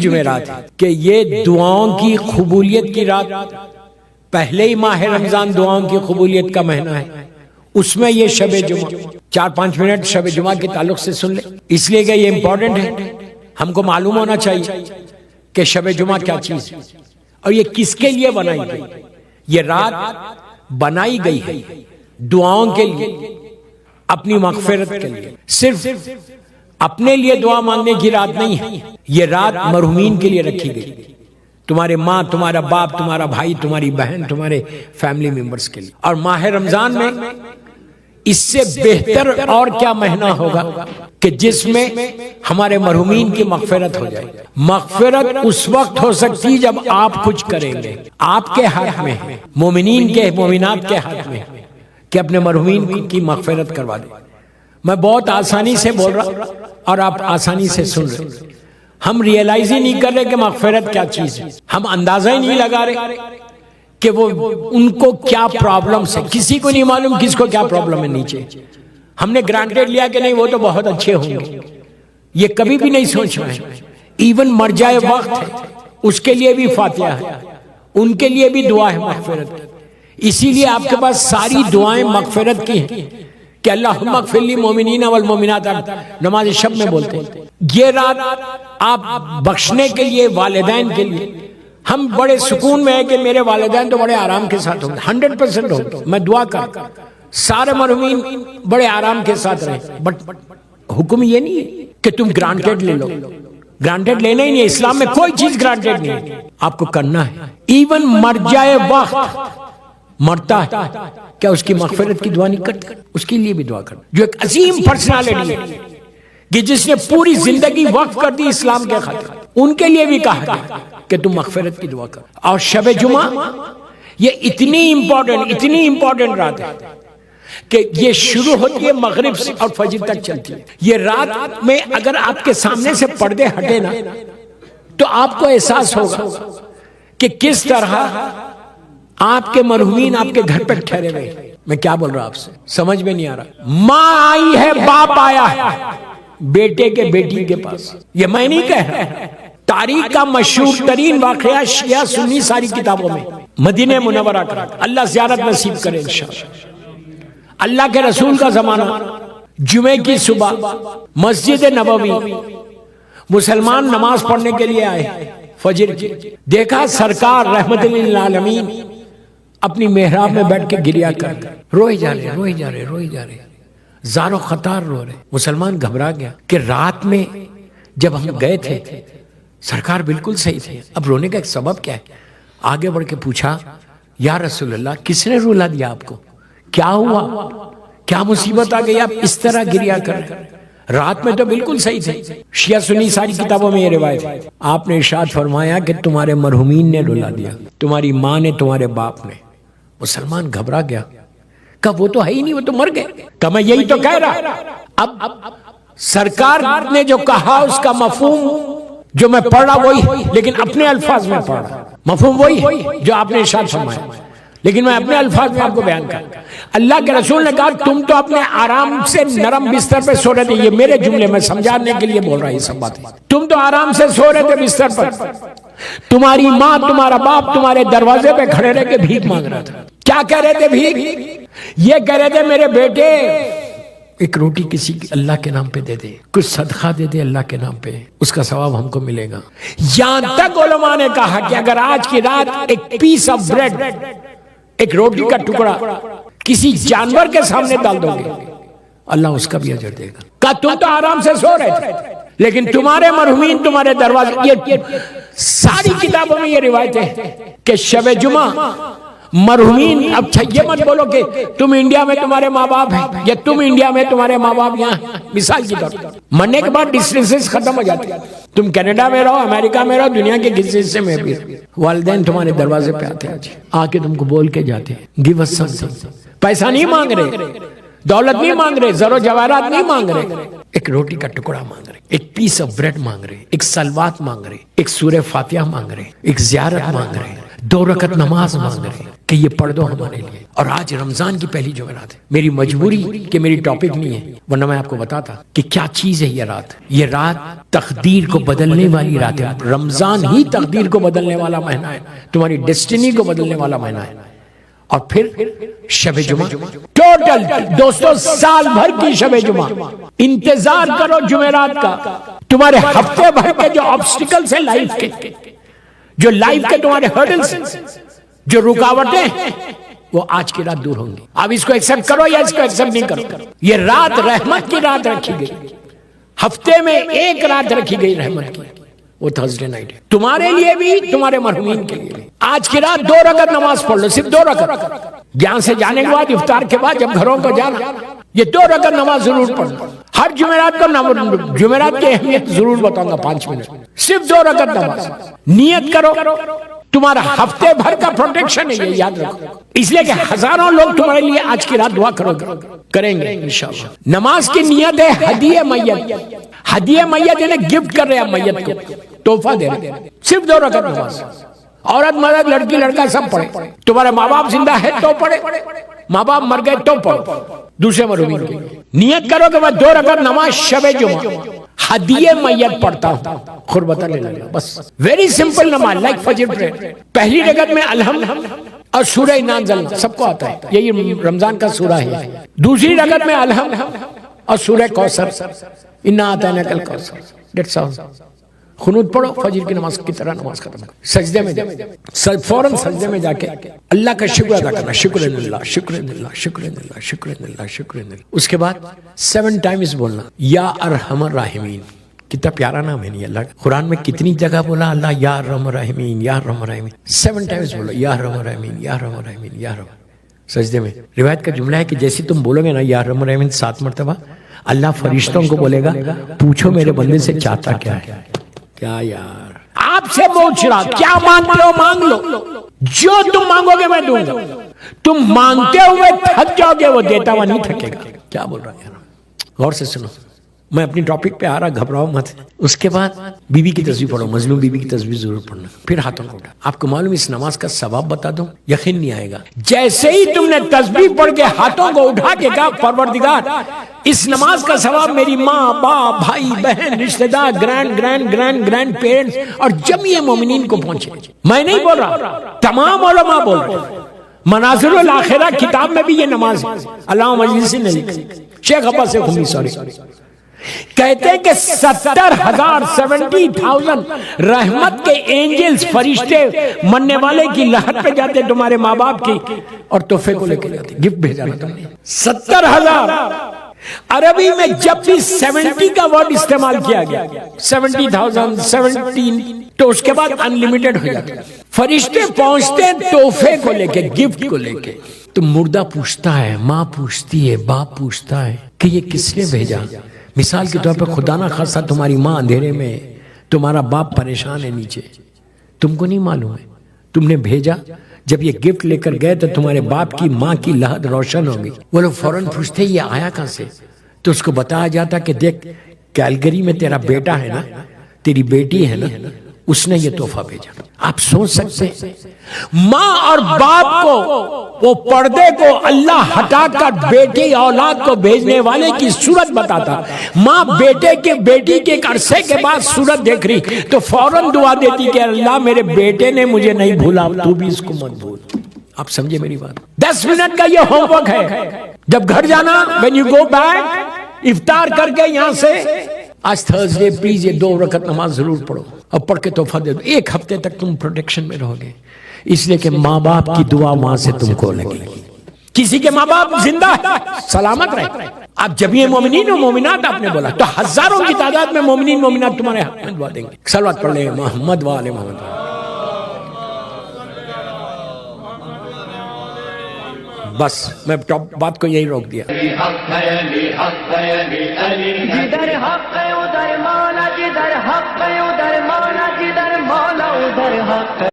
جمعرات ہے کہ یہ دعاؤں کی قبولیت کی رات، پہلے ہی ماہ رمضان دعاؤں کی قبولیت کا مہینہ ہے، اس میں یہ شب جمعہ 4-5 منٹ شب جمعہ کے تعلق سے سن لیں، اس لیے کہ یہ امپورٹنٹ ہے، ہم کو معلوم ہونا چاہیے کہ شب جمعہ کیا چیز ہے اور یہ کس کے لیے بنائی گئی۔ یہ رات بنائی گئی ہے دعاؤں کے لیے، اپنی مغفرت کے لیے، صرف اپنے لیے دعا مانگنے کی رات نہیں ہے، یہ رات مرحومین کے لیے رکھی گئی، تمہارے ماں، تمہارا باپ، تمہارا بھائی، تمہاری بہن، تمہارے فیملی ممبرز کے لیے۔ اور ماہ رمضان میں اس سے بہتر اور کیا مہینہ ہوگا کہ جس میں ہمارے مرحومین کی مغفرت ہو جائے۔ مغفرت اس وقت ہو سکتی جب آپ کچھ کریں گے، آپ کے ہاتھ میں ہے، مومنین کے مومنات کے ہاتھ میں ہے کہ اپنے مرحومین کی مغفرت کروا دیں۔ میں بہت آسانی سے بول رہا اور آپ آسانی سے سن رہے، ہم ریئلائز ہی نہیں کر رہے کہ مغفرت کیا چیز ہے، ہم اندازہ ہی نہیں لگا رہے کہ وہ ان کو کیا پرابلمز ہے، کسی کو نہیں معلوم کس کو کیا پرابلم ہے نیچے، ہم نے گرانٹیڈ لیا کہ نہیں وہ تو بہت اچھے ہوں گے، یہ کبھی بھی نہیں سوچ رہے ہیں۔ ایون مر جائے وقت ہے اس کے لیے بھی فاتحہ ہے، ان کے لیے بھی دعا ہے مغفرت، اسی لیے آپ کے پاس ساری دعائیں مغفرت کی ہیں کہ اللہم اغفر لی مومنین والمومنات، نماز شب میں بولتے ہیں۔ یہ رات آپ بخشنے کے لیے، والدین کے لیے، ہم بڑے سکون میں ہیں کہ میرے والدین تو بڑے آرام کے ساتھ ہوں گے، 100% ہوں گے، میں دعا کرتا سارے مرحومین بڑے آرام کے ساتھ رہیں، بٹ حکم یہ نہیں ہے کہ تم گرانٹیڈ لے لو، گرانٹیڈ لینا ہی نہیں ہے، اسلام میں کوئی چیز گرانٹیڈ نہیں ہے، آپ کو کرنا ہے۔ ایون مر جائے وقت، مرتا ہے کیا اس کی مغفرت کی دعا نہیں کرتے؟ اس کے لیے بھی دعا کرنا، جو ایک عظیم پرسنالٹی ہے کہ جس نے پوری زندگی وقف کر دی اسلام کے خاطر، ان کے لیے بھی کہا گیا کہ تم مغفرت کی دعا کرو۔ اور شب جمعہ یہ اتنی امپورٹنٹ رات ہے کہ یہ شروع ہوتی ہے مغرب سے اور فجر تک چلتی ہے۔ یہ رات میں اگر آپ کے سامنے سے پردے ہٹے نا تو آپ کو احساس ہوگا کہ کس طرح آپ کے مرحومین آپ کے گھر پہ ٹھہرے ہوئے۔ میں کیا بول رہا ہوں آپ سے سمجھ میں نہیں آ رہا۔ ماں آئی ہے، باپ آیا ہے بیٹے کے بیٹی کے پاس، یہ میں نہیں کہہ رہا، تاریخ کا مشہور ترین واقعہ شیعہ سنی ساری کتابوں میں، مدینہ منورہ کا، اللہ زیارت نصیب کرے انشاءاللہ۔ اللہ کے رسول کا زمانہ، جمعے کی صبح مسجد نبوی، مسلمان نماز پڑھنے کے لیے آئے، فجر کی، دیکھا سرکار رحمت للعالمین اپنی محراب میں بیٹھ کے گریا کر روئے جا رہے، زارو خطار رو رہے۔ مسلمان گھبرا گیا کہ رات میں جب ہم گئے تھے سرکار بالکل صحیح تھے، اب رونے کا ایک سبب کیا ہے؟ آگے بڑھ کے پوچھا یا رسول اللہ کس نے رلا دیا آپ کو؟ کیا ہوا؟ کیا مصیبت آ گئی آپ اس طرح گریا کر رہے؟ رات میں تو بالکل صحیح تھے۔ شیعہ سنی ساری کتابوں میں یہ روایت ہے۔ آپ نے ارشاد فرمایا کہ تمہارے مرحومین نے رلا دیا، تمہاری ماں نے، تمہارے باپ نے۔ مسلمان گھبرا گیا، کہا وہ تو ہے ہی نہیں، وہ تو مر گئے۔ کہا میں یہی تو کہہ رہا۔ اب سرکار نے جو کہا اس کا مفہوم جو میں پڑھ رہا وہی، لیکن اپنے الفاظ میں پڑھ رہا، مفہوم وہی جو آپ نے ارشاد فرمایا، لیکن میں اپنے الفاظ میں آپ کو بیان کر۔ اللہ کے رسول نے کہا تم تو اپنے آرام سے نرم بستر پہ سو رہے تھے، یہ میرے جملے میں سمجھانے کے لیے بول رہا ہے یہ سب باتیں، تم تو آرام سے سو رہے تھے بستر پر، تمہاری ماں، تمہارا باپ تمہارے دروازے پہ کھڑے رہ کے بھیک مانگ رہا تھا۔ کیا کہہ رہے تھے بھیک؟ یہ کہہ رہے تھے میرے بیٹے ایک روٹی کسی اللہ کے نام پہ دے دے، کچھ صدقہ دے دے اللہ کے نام پہ، اس کا ثواب ہم کو ملے گا۔ یہاں تک علماء نے کہا کہ اگر آج کی رات ایک پیس آف بریڈ، ایک روٹی کا ٹکڑا کسی جانور کے سامنے ڈال دو گے اللہ اس کا بھی اجر دے گا۔ کہا تم تو آرام سے سو رہے تھے لیکن تمہارے مرحومین تمہارے دروازے، یہ ساری کتابوں میں یہ روایت ہے کہ شب جمعہ مرحومین، اب یہ مت بولو کہ تم انڈیا میں تمہارے ماں باپ ہیں یا تم انڈیا میں تمہارے ماں باپ یہاں، مثال کی طور پر مرنے کے بعد ڈسٹینسز ختم ہو جاتے ہیں، تم کینیڈا میں رہو، امریکہ میں رہو، دنیا کے کسی حصے میں بھی، والدین تمہارے دروازے پہ آتے ہیں، آ کے تم کو بول کے جاتے ہیں گیو اس سم تھنگ، پیسہ نہیں مانگ رہے، دولت نہیں مانگ رہے، زر و جواہرات نہیں مانگ رہے، ایک روٹی کا ٹکڑا مانگ رہے، ایک پیس آف بریڈ مانگ رہے، ایک سلوات مانگ رہے، ایک سورہ فاتحہ مانگ رہے، ایک زیارت مانگ رہے، 2 رکعت نماز مانگ رہے ہیں کہ یہ پڑھ دو ہمارے لیے. اور آج رمضان کی پہلی جمعرات ہے. میری مجبوری کہ میری ٹاپک نہیں ہے ورنہ میں آپ کو بتاتا کہ کیا چیز ہے یہ رات. یہ رات تقدیر کو بدلنے والی رات ہے. رمضان ہی تقدیر کو بدلنے والا مہینہ ہے, تمہاری ڈیسٹینی کو بدلنے والا مہینہ ہے. اور پھر شب جمعہ ٹوٹل دوستو سال بھر کی شب جمعہ. انتظار کرو جمعرات کا. تمہارے ہفتے بھر کے جو آبسٹیکلز ہیں لائف کے, جو لائف کے تمہارے ہرڈلز ہیں, جو رکاوٹیں ہیں, وہ آج کی رات دور ہوں گی. اب اس کو ایکسپٹ کرو یا اس کو ایکسپٹ نہیں کرو. یہ رات رحمت کی رات رکھی گئی. ہفتے میں ایک رات رکھی گئی رحمت کی, وہ تھرسڈے نائٹ ہے. تمہارے لیے بھی تمہارے مرحومین کے لیے بھی. آج کی رات 2 رکعت نماز پڑھ لو, صرف 2 رکعت. یہاں سے جانے کے بعد افطار کے بعد جب گھروں کو جانا, یہ 2 رکعت نماز ضرور پڑھنا. ہر جمعرات کو جمعرات کی اہمیت ضرور بتاؤں گا 5 منٹ. صرف 2 رکعت نماز. نیت کرو, تمہارا ہفتے بھر کا پروٹیکشن ہے, یہ یاد رکھو. اس لیے کہ ہزاروں لوگ تمہارے لیے آج کی رات دعا کریں گے انشاءاللہ. نماز کی نیت ہے ہدیہ میت. ہدیہ میت یعنی گفٹ کر رہے ہیں میت کو, تحفہ دے رہے ہیں. صرف 2 رکعت نماز. عورت مرد لڑکی لڑکا سب پڑھے. تمہارے ماں باپ زندہ ہے تو پڑھے, ماں باپ مر گئے تو پڑھو. دوسرے مرحومین کے نیت کرو کہ میں 2 رکعت نماز شب جمعہ ہدیہ میت پڑھتا ہوں, قربت للہ. بس ویری سمپل نماز لائک فجر پریئر. پہلی رکعت میں الحمد اور سورہ انا انزلنا سب کو آتا ہے, یہی رمضان کا سورہ ہے. دوسری رکعت میں الحمد اور سورہ کوثر, انا اعطیناک الکوثر. That's all. قنوت پڑھو, فجر کی نماز کی طرح نماز ختم کرو. سجدے میں جاؤ, فوراً سجدے میں جا کے اللہ کا شکر ادا کرنا. شکر للہ, شکر للہ, شکر للہ, شکر للہ, شکر للہ. اس کے بعد 7 ٹائمز بولنا یا ارحم الراحمین. کتنا پیارا نام ہے نہیں اللہ کا. قرآن میں کتنی جگہ بولا اللہ یا ارحم الراحمین, یا ارحم الراحمین. 7 ٹائمز بولو یا ارحم الراحمین, یا ارحم الراحمین, یا ارحم. سجدے میں روایت کا جملہ ہے کہ جیسے تم بولو گے نا یا ارحم الراحمین 7 مرتبہ, اللہ فرشتوں کو بولے گا پوچھو میرے بندے سے چاہتا کیا ہے. کیا یار آپ سے پوچھ رہا, کیا مانگتے ہو مانگ لو, جو تم مانگو گے میں دوں گا. تم مانگتے ہوئے تھک جاؤ گے, وہ دیتا ہوا نہیں تھکے گا. کیا بول رہا ہے یار, غور سے سنو. میں اپنی ٹاپک پہ آ رہا, گھبراؤ مت. اس کے بعد بی بی کی تسبیح پڑھو, مظلوم بی بی کی تسبیح ضرور پڑھنا. پھر ہاتھوں کو اٹھا. آپ کو معلوم اس نماز کا ثواب بتا دوں, یقین نہیں آئے گا. جیسے ہی تم نے تسبیح پڑھ کے ہاتھوں کو اٹھا کے کہا پروردگار اس نماز کا ثواب میری ماں باپ بھائی بہن رشتہ دار گرینڈ پیرنٹس اور جمیع مومنین کو پہنچے. میں نہیں بول رہا, تمام علماء بول رہے ہیں. مناظر الاخرہ کتاب میں بھی یہ نماز ہے. علامہ مجلسی نے لکھی, شیخ عباس خمی کہتے ہیں کہ 70,000 رحمت کے اینجلز فرشتے مرنے والے کی لہر پہ جاتے تمہارے ماں باپ کی اور تحفے کو لے کے جاتے, گفٹ بھیجا تم نے. 70,000. عربی میں جب بھی 70 کا ورڈ استعمال کیا گیا 70,000 17 تو اس کے بعد انلیمیٹڈ ہو جاتا. فرشتے پہنچتے تحفے کو لے کے, گفٹ کو لے کے. تو مردہ پوچھتا ہے, ماں پوچھتی ہے, باپ پوچھتا ہے کہ یہ کس نے بھیجا. مثال کے طور پہ خدا نہ خاصہ تمہاری ماں اندھیرے میں, تمہارا باپ پریشان ہے نیچے, تم کو نہیں معلوم ہے, تم نے بھیجا. جب یہ گفٹ لے کر گئے تو تمہارے باپ کی ماں کی لہد روشن ہو گئی. وہ لوگ فوراً پوچھتے یہ آیا کہاں سے, تو اس کو بتایا جاتا کہ دیکھ کیلگری میں تیرا بیٹا ہے نا, تیری بیٹی ہے نا, اس نے یہ تحفہ بھیجا. آپ سوچ سکتے ہیں ماں اور باپ کو, وہ پردے کو اللہ ہٹا کر بیٹی اولاد کو بھیجنے والے کی صورت بتاتا. ماں بیٹے کے بیٹی کے ایک عرصے کے بعد صورت دیکھ رہی تو فوراً دعا دیتی کہ اللہ میرے بیٹے نے مجھے نہیں بھولا, تو بھی اس کو مت بھول. آپ سمجھے میری بات. 10 منٹ کا یہ ہوم ورک ہے. جب گھر جانا when you go back افطار کر کے یہاں سے, آج تھرسڈے پلیز یہ 2 رکعت نماز ضرور پڑھو اور پڑھ کے تحفہ دے دو. 1 ہفتے تک تم پروٹیکشن میں رہو گے, اس لیے کہ ماں باپ کی دعا ماں سے تم کو لگے گی. کسی کے ماں باپ زندہ ہے سلامت رہے. آپ جمیع مومنین و مومنات آپ نے بولا تو ہزاروں کی تعداد میں مومنین مومنات تمہارے حق میں دعا دیں گے. صلوات پڑھ لیں محمد و آل محمد. بس میں بات کو یہی روک دیا. جدھر حق ہے ادھر مولا, جدھر حق ہے ادھر مولا, جدھر مولا ادھر حق ہے.